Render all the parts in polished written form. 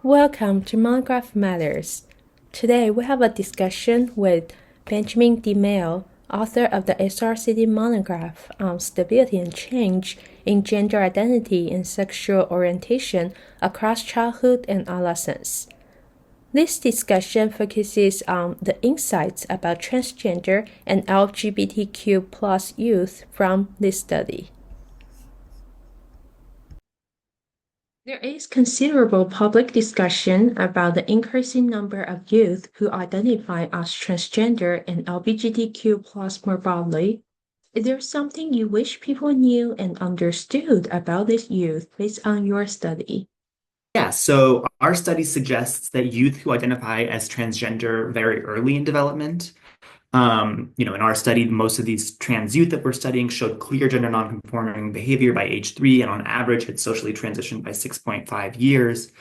Welcome to Monograph Matters. Today we have a discussion with Benjamin deMayo, author of the SRCD Monograph on Stability and Change in Gender Identity and Sexual Orientation across Childhood and Adolescence. This discussion focuses on the insights about transgender and LGBTQ plus youth from this study. There is considerable public discussion about the increasing number of youth who identify as transgender and LGBTQ plus more broadly. Is there something you wish people knew and understood about this youth based on your study? Yeah, so our study suggests that youth who identify as transgender very early in development, in our study, most of these trans youth that we're studying showed clear gender nonconforming behavior by age 3, and on average had socially transitioned by 6.5 years.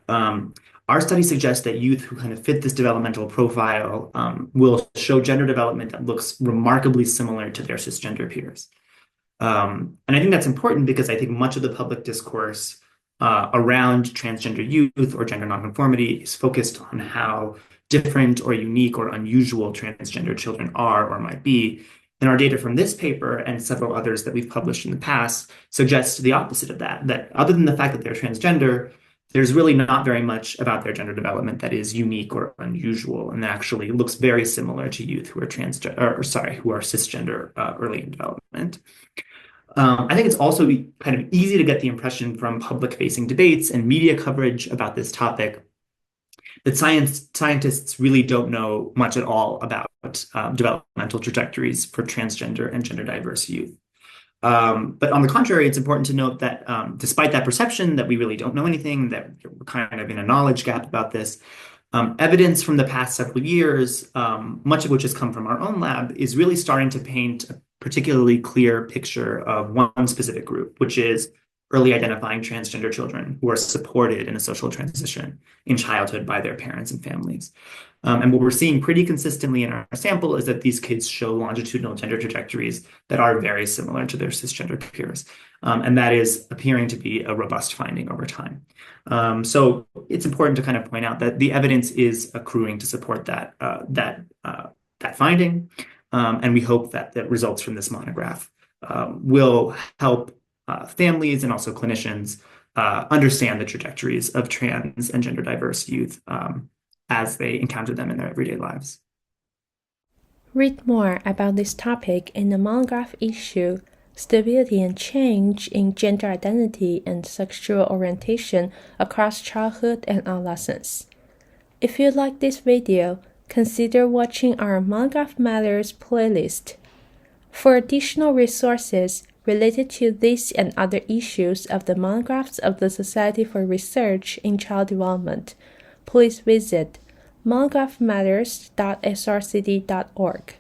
Our study suggests that youth who kind of fit this developmental profile will show gender development that looks remarkably similar to their cisgender peers. And I think that's important because I think much of the public discourse around transgender youth or gender nonconformity is focused on how different or unique or unusual transgender children are or might be. And our data from this paper and several others that we've published in the past suggests the opposite of that, that other than the fact that they're transgender, there's really not very much about their gender development that is unique or unusual, and actually looks very similar to youth who are who are cisgender early in development. I think it's also kind of easy to get the impression from public-facing debates and media coverage about this topic that scientists really don't know much at all about developmental trajectories for transgender and gender diverse youth. But on the contrary, it's important to note that despite that perception that we really don't know anything, that we're kind of in a knowledge gap about this, evidence from the past several years, much of which has come from our own lab, is really starting to paint a particularly clear picture of one specific group, which is early identifying transgender children who are supported in a social transition in childhood by their parents and families. And what we're seeing pretty consistently in our sample is that these kids show longitudinal gender trajectories that are very similar to their cisgender peers. And that is appearing to be a robust finding over time. So it's important to kind of point out that the evidence is accruing to support that finding. And we hope that the results from this monograph will help families and also clinicians understand the trajectories of trans and gender diverse youth as they encounter them in their everyday lives. Read more about this topic in the monograph issue, Stability and Change in Gender Identity and Sexual Orientation Across Childhood and Adolescence. If you like this video, consider watching our Monograph Matters playlist. For additional resources related to this and other issues of the monographs of the Society for Research in Child Development, please visit monographmatters.srcd.org.